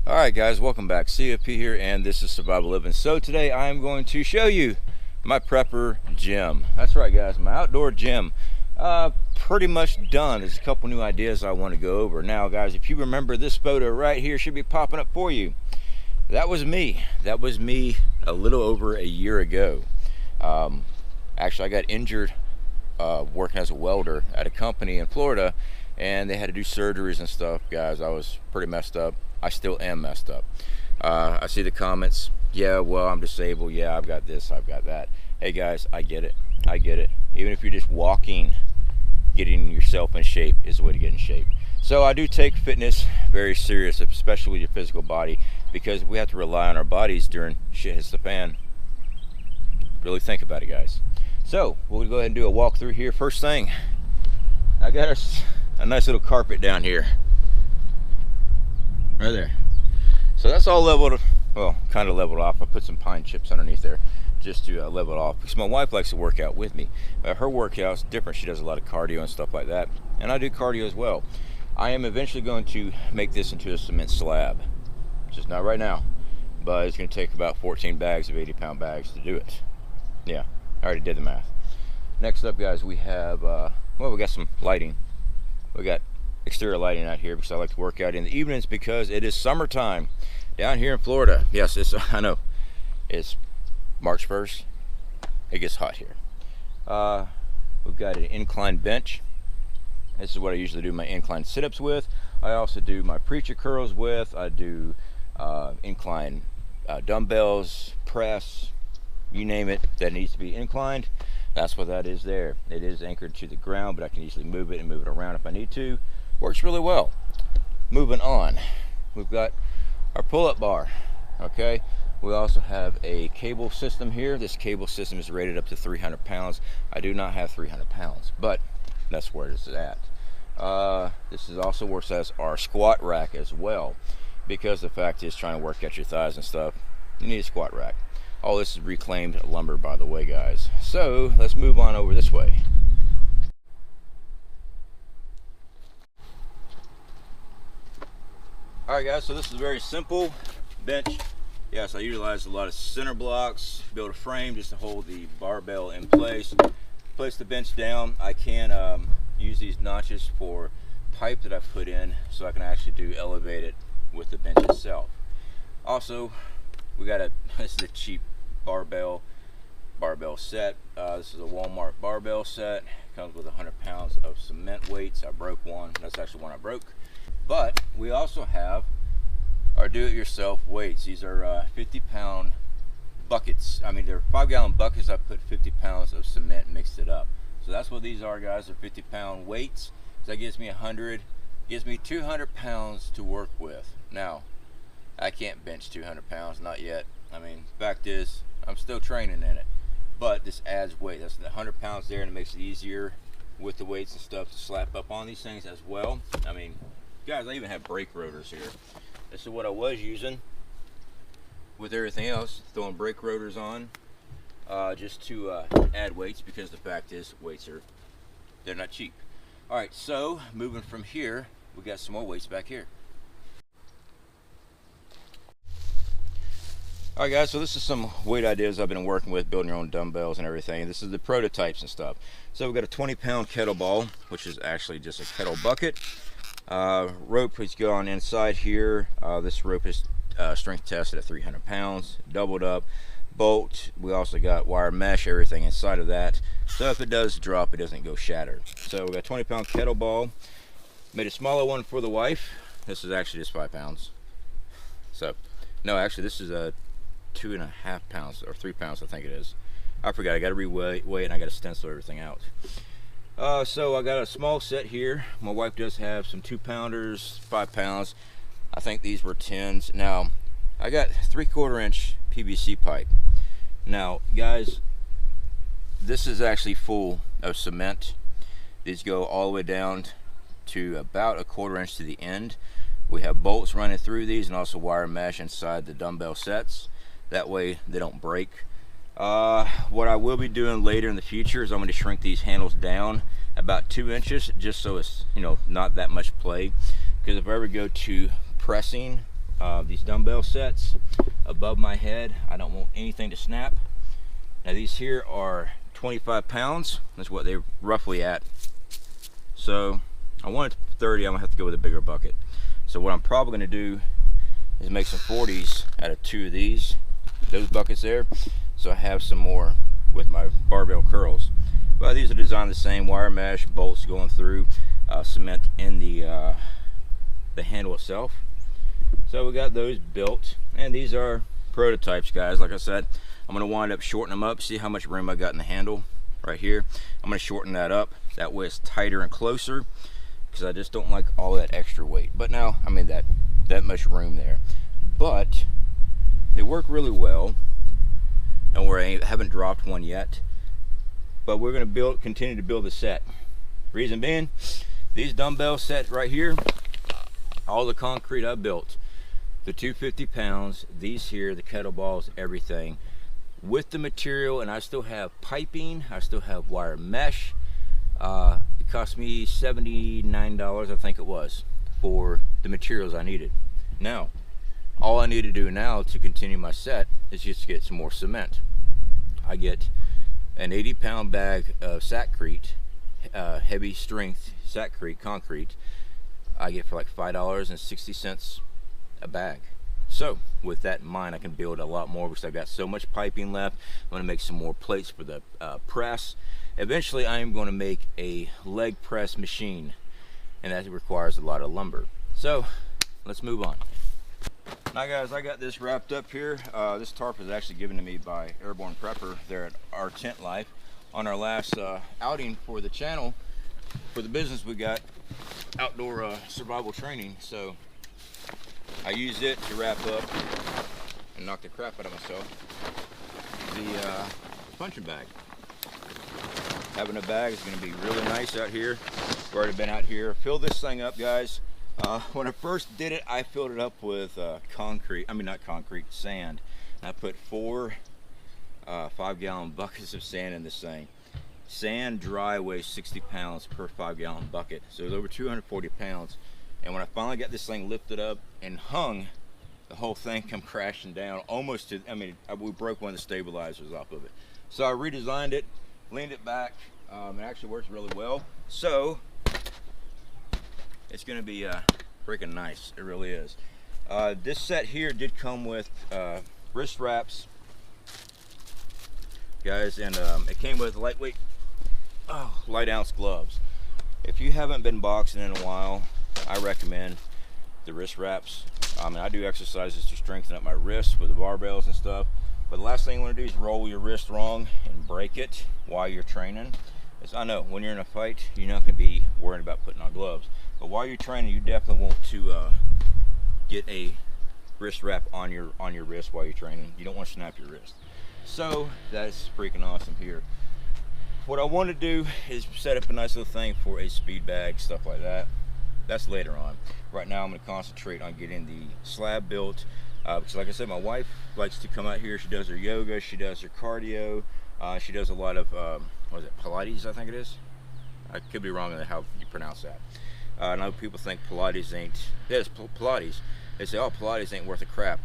Alright guys, welcome back. COP here, and this is Survival Living. So today I am going to show you my prepper gym. That's right guys, my outdoor gym. Pretty much done. There's a couple new ideas I want to go over. Now guys, if you remember, this photo right here should be popping up for you. That was me. That was me a little over a year ago. Actually, I got injured working as a welder at a company in Florida, and they had to do surgeries and stuff. Guys, I was pretty messed up. I still am messed up. I see the comments. Yeah, well, I'm disabled. Yeah, I've got this, I've got that. Hey guys, I get it. I get it. Even if you're just walking, getting yourself in shape is the way to get in shape. So I do take fitness very serious, especially with your physical body, because we have to rely on our bodies during shit hits the fan. Really think about it, guys. So we'll go ahead and do a walkthrough here. First thing, I got a nice little carpet down here. Right there. So that's all leveled, well, kind of leveled off. I put some pine chips underneath there just to level it off, because my wife likes to work out with me. Her workout's different. She does a lot of cardio and stuff like that, and I do cardio as well. I am eventually going to make this into a cement slab. Just not right now, but it's going to take about 14 bags of 80-pound bags to do it. Yeah, I already did the math. Next up, guys, we have well, we got some lighting. We got exterior lighting out here because I like to work out in the evenings because it is summertime down here in Florida. Yes, it's, I know, it's March 1st. It gets hot here. We've got an incline bench. This is what I usually do my incline sit-ups with. I also do my preacher curls with. I do incline dumbbells, press, you name it that needs to be inclined. That's what that is there. It is anchored to the ground, but I can easily move it and move it around if I need to. Works really well. Moving on, we've got our pull-up bar. Okay, we also have a cable system here. This cable system is rated up to 300 pounds. I do not have 300 pounds, but that's where it's at. This is also works as our squat rack as well, because the fact is, trying to work out your thighs and stuff, you need a squat rack. All this is reclaimed lumber, by the way, guys. So let's move on over this way. Alright guys, so this is a very simple bench. Yes, I utilize a lot of center blocks, build a frame just to hold the barbell in place. Place the bench down. I can use these notches for pipe that I've put in, so I can actually do elevate it with the bench itself. Also, we got this is a cheap barbell set. This is a Walmart barbell set. It comes with 100 pounds of cement weights. I broke one. That's actually one I broke. But we also have our do-it-yourself weights. These are 50-pound buckets. I mean, they're 5-gallon buckets. I put 50 pounds of cement and mixed it up. So that's what these are, guys. They're 50-pound weights. So that gives me 100. Gives me 200 pounds to work with. Now, I can't bench 200 pounds, not yet. I mean, fact is, I'm still training in it. But this adds weight. That's the 100 pounds there, and it makes it easier with the weights and stuff to slap up on these things as well. I mean, guys, I even have brake rotors here. This is what I was using with everything else, throwing brake rotors on just to add weights, because the fact is, weights they're not cheap. All right, so moving from here, we got some more weights back here. All right guys, so this is some weight ideas I've been working with, building your own dumbbells and everything. This is the prototypes and stuff. So we've got a 20-pound kettlebell, which is actually just a kettle bucket. Rope, please go on inside here. This rope is strength tested at 300 pounds, doubled up. Bolt, we also got wire mesh, everything inside of that. So if it does drop, it doesn't go shattered. So we got a 20-pound kettlebell. Made a smaller one for the wife. This is actually just 5 pounds. So, no, actually this is a 2.5 pounds or 3 pounds, I think it is. I forgot, I got to reweigh and I got to stencil everything out. So I got a small set here. My wife does have some 2-pounders, 5 pounds. I think these were 10s. Now, I got 3/4 inch PVC pipe. Now, guys, this is actually full of cement. These go all the way down to about 1/4 inch to the end. We have bolts running through these and also wire mesh inside the dumbbell sets. That way they don't break. What I will be doing later in the future is I'm going to shrink these handles down about 2 inches, just so it's, you know, not that much play. Because if I ever go to pressing these dumbbell sets above my head. I don't want anything to snap. Now these here are 25 pounds. That's what they're roughly at. So I want it 30. I'm gonna have to go with a bigger bucket. So what I'm probably gonna do is make some 40s out of 2 of those buckets there. So I have some more with my barbell curls. Well, these are designed the same, wire mesh, bolts going through, cement in the handle itself. So we got those built, and these are prototypes, guys. Like I said, I'm gonna wind up shortening them up. See how much room I got in the handle right here. I'm gonna shorten that up. That way it's tighter and closer, because I just don't like all that extra weight. But now, I mean, that much room there. But they work really well. Don't worry, I haven't dropped one yet. But we're gonna continue to build the set. Reason being, these dumbbell sets right here, all the concrete I built, the 250 pounds, these here, the kettlebells, everything, with the material, and I still have piping, I still have wire mesh. It cost me $79, I think it was, for the materials I needed. Now, all I need to do now to continue my set is just get some more cement. I get an 80-pound bag of Sackcrete, heavy strength Sackcrete concrete. I get for like $5.60 a bag. So with that in mind, I can build a lot more because I've got so much piping left. I'm going to make some more plates for the press. Eventually I am going to make a leg press machine, and that requires a lot of lumber. So let's move on. Now guys, I got this wrapped up here. This tarp was actually given to me by Airborne Prepper there at our Tent Life on our last outing for the channel. For the business, we got outdoor survival training, so I used it to wrap up and knock the crap out of myself. The punching bag. Having a bag is going to be really nice out here. I've already been out here. Fill this thing up, guys. When I first did it, I filled it up with sand. I put 4 5-gallon buckets of sand in this thing. Sand dry weighs 60 pounds per 5-gallon bucket, so it was over 240 pounds. And when I finally got this thing lifted up and hung, the whole thing come crashing down almost to, we broke one of the stabilizers off of it. So I redesigned it, leaned it back. It actually works really well. So it's gonna be freaking nice. It really is. This set here did come with wrist wraps, guys, and it came with lightweight, light ounce gloves. If you haven't been boxing in a while, I recommend the wrist wraps. I do exercises to strengthen up my wrists with the barbells and stuff, but the last thing you want to do is roll your wrist wrong and break it while you're training. I know when you're in a fight, you're not going to be worried about putting on gloves, but while you're training, you definitely want to get a wrist wrap on your wrist while you're training. You don't want to snap your wrist. So that's freaking awesome here. What I want to do is set up a nice little thing for a speed bag, stuff like that. That's later on. Right now I'm going to concentrate on getting the slab built, because like I said, my wife likes to come out here. She does her yoga, she does her cardio, she does a lot of what is it, Pilates, I think it is. I could be wrong on how you pronounce that. I know people think Pilates ain't, it's Pilates. They say, oh, Pilates ain't worth a crap.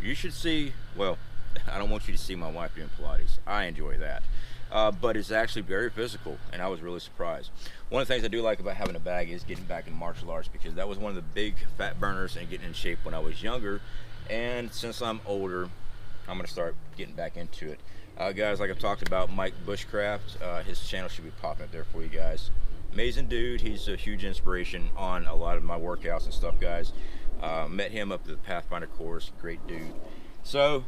You should see, well, I don't want you to see my wife doing Pilates. I enjoy that. But it's actually very physical, and I was really surprised. One of the things I do like about having a bag is getting back in martial arts, because that was one of the big fat burners and getting in shape when I was younger. And since I'm older, I'm going to start getting back into it. Guys, like I've talked about, Mike Bushcraft, his channel should be popping up there for you guys. Amazing dude. He's a huge inspiration on a lot of my workouts and stuff, guys. Met him up at the Pathfinder course. Great dude. So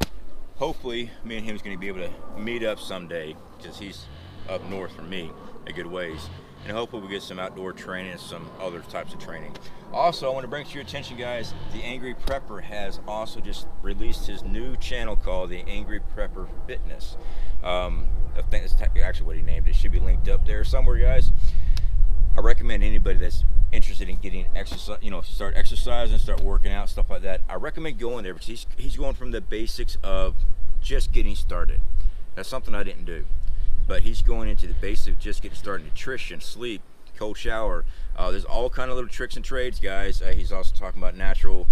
hopefully me and him is going to be able to meet up someday, because he's up north from me a good ways, and hopefully we get some outdoor training and some other types of training. Also, I want to bring to your attention, guys, the Angry Prepper has also just released his new channel called the Angry Prepper Fitness. I think that's actually what he named it. It should be linked up there somewhere, guys. I recommend anybody that's interested in getting exercise, start exercising, start working out, stuff like that. I recommend going there, because he's going from the basics of just getting started. That's something I didn't do, but he's going into the basics of just getting started: nutrition, sleep, cold shower. There's all kind of little tricks and trades, guys. He's also talking about natural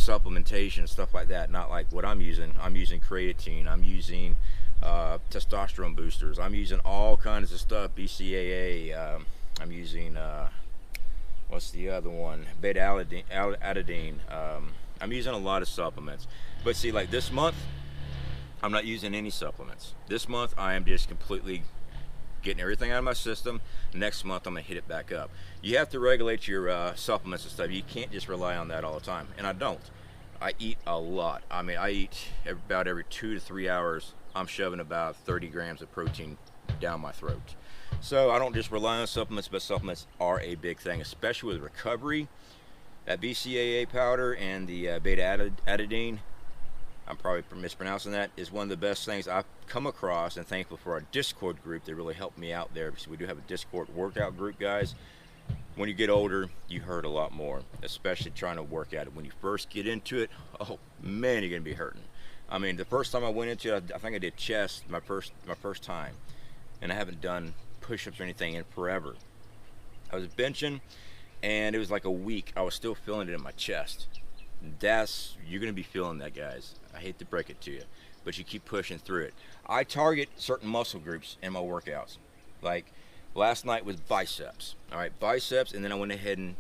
supplementation, stuff like that. Not like what I'm using. I'm using creatine. I'm using testosterone boosters. I'm using all kinds of stuff. BCAA. I'm using what's the other one? Beta adenine. I'm using a lot of supplements. But see, like this month, I'm not using any supplements. This month, I am just completely getting everything out of my system. Next month, I'm gonna hit it back up. You have to regulate your supplements and stuff. You can't just rely on that all the time, and I don't. I eat a lot. I mean, I eat about every 2 to 3 hours. I'm shoving about 30 grams of protein down my throat. So I don't just rely on supplements, but supplements are a big thing, especially with recovery. That BCAA powder and the beta adenine, I'm probably mispronouncing that, is one of the best things I've come across, and thankful for our Discord group that really helped me out there, because we do have a Discord workout group, guys. When you get older, you hurt a lot more, especially trying to work at it. When you first get into it, oh man, you're gonna be hurting. I mean, the first time I went into it, I think I did chest my first time, and I haven't done push-ups or anything in forever. I was benching, and it was like a week. I was still feeling it in my chest. You're gonna be feeling that, guys. I hate to break it to you, but you keep pushing through it. I target certain muscle groups in my workouts. Like last night was biceps. All right, biceps, and then I went ahead and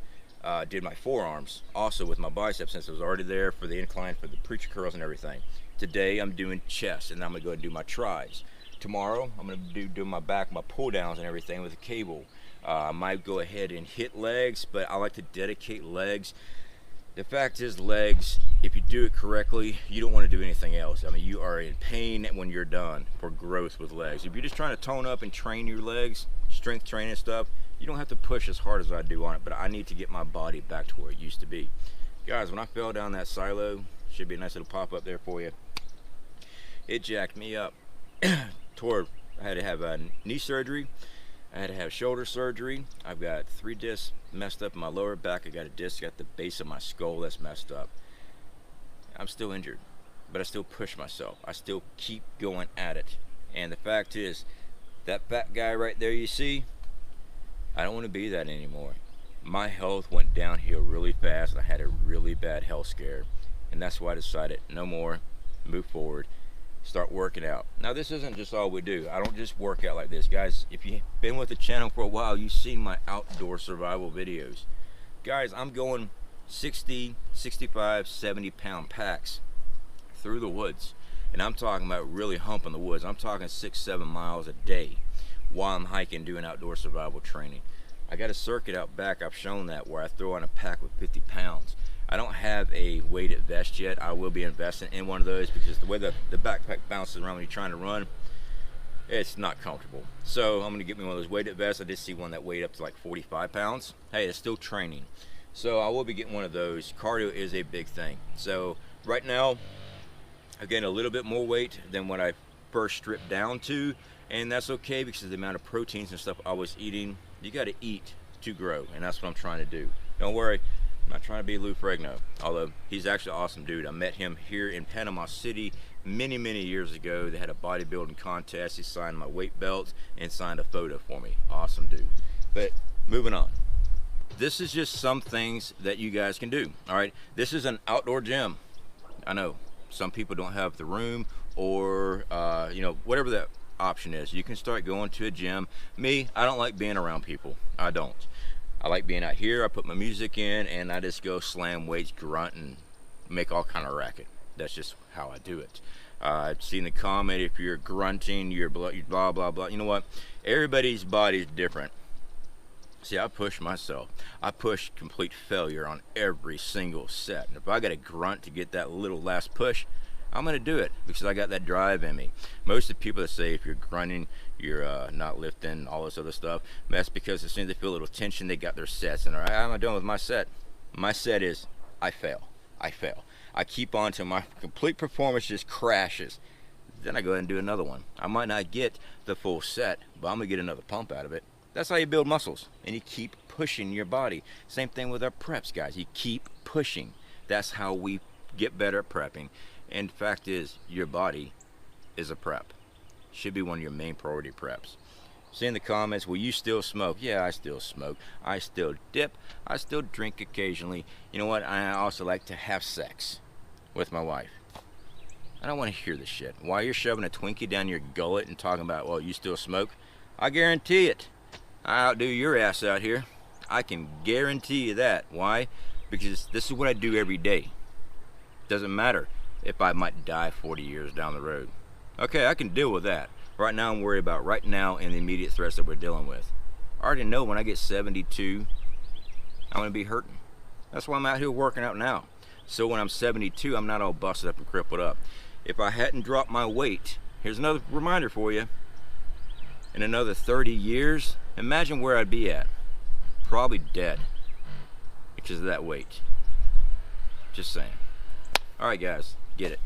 did my forearms also with my biceps, since I was already there for the incline, for the preacher curls and everything. Today I'm doing chest, and I'm gonna go and do my tris. Tomorrow I'm gonna do my back, my pull downs and everything with a cable. I might go ahead and hit legs, but I like to dedicate legs. The fact is, legs, if you do it correctly, you don't want to do anything else. I mean, you are in pain when you're done for growth with legs. If you're just trying to tone up and train your legs, strength training stuff, you don't have to push as hard as I do on it, but I need to get my body back to where it used to be. Guys, when I fell down that silo, should be a nice little pop up there for you, it jacked me up. I had to have a knee surgery. I had to have shoulder surgery. I've got 3 discs messed up in my lower back. I got a disc at the base of my skull that's messed up. I'm still injured, but I still push myself. I still keep going at it. And the fact is, that fat guy right there you see, I don't want to be that anymore. My health went downhill really fast, and I had a really bad health scare. And that's why I decided no more, move forward, start working out. Now, this isn't just all we do. I don't just work out like this, guys. If you've been with the channel for a while, you've seen my outdoor survival videos. Guys, I'm going 60, 65, 70 pound packs through the woods, and I'm talking about really humping the woods. I'm talking 6-7 miles a day while I'm hiking, doing outdoor survival training. I got a circuit out back, I've shown that, where I throw on a pack with 50 pounds. I don't have a weighted vest yet. I will be investing in one of those, because the way the backpack bounces around when you're trying to run, it's not comfortable. So I'm gonna get me one of those weighted vests. I did see one that weighed up to like 45 pounds. Hey, it's still training. So I will be getting one of those. Cardio is a big thing. So right now, I gained a little bit more weight than what I first stripped down to, and that's okay, because of the amount of proteins and stuff I was eating. You gotta eat to grow, and that's what I'm trying to do. Don't worry, I'm not trying to be Lou Ferrigno, although he's actually an awesome dude. I met him here in Panama City many years ago. They had a bodybuilding contest. He signed my weight belt and signed a photo for me. Awesome dude. But moving on. This is just some things that you guys can do. All right, this is an outdoor gym. I know some people don't have the room, or you know, whatever that option is. You can start going to a gym. Me, I don't like being around people. I don't. I like being out here. I put my music in, and I just go slam weights, grunt, and make all kind of racket. That's just how I do it. I've seen the comment, if you're grunting, you're blah blah blah. You know what? Everybody's body is different. See, I push myself. I push complete failure on every single set. And if I got to grunt to get that little last push, I'm going to do it, because I got that drive in me. Most of the people that say if you're grunting, you're not lifting, all this other stuff, that's because as soon as they feel a little tension, they got their sets. And all right, I'm done with my set. My set is, I fail. I fail. I keep on till my complete performance just crashes. Then I go ahead and do another one. I might not get the full set, but I'm going to get another pump out of it. That's how you build muscles, and you keep pushing your body. Same thing with our preps, guys. You keep pushing. That's how we get better at prepping. And the fact is, your body is a prep. Should be one of your main priority preps. See in the comments, will you still smoke? Yeah, I still smoke. I still dip. I still drink occasionally. You know what? I also like to have sex with my wife. I don't want to hear this shit. While you're shoving a Twinkie down your gullet and talking about, well, you still smoke, I guarantee it. I outdo your ass out here. I can guarantee you that. Why? Because this is what I do every day. Doesn't matter if I might die 40 years down the road. Okay, I can deal with that. Right now I'm worried about right now and the immediate threats that we're dealing with. I already know when I get 72, I'm gonna be hurting. That's why I'm out here working out now. So when I'm 72, I'm not all busted up and crippled up. If I hadn't dropped my weight, here's another reminder for you. In another 30 years, imagine where I'd be at. Probably dead because of that weight. Just saying. All right, guys, get it.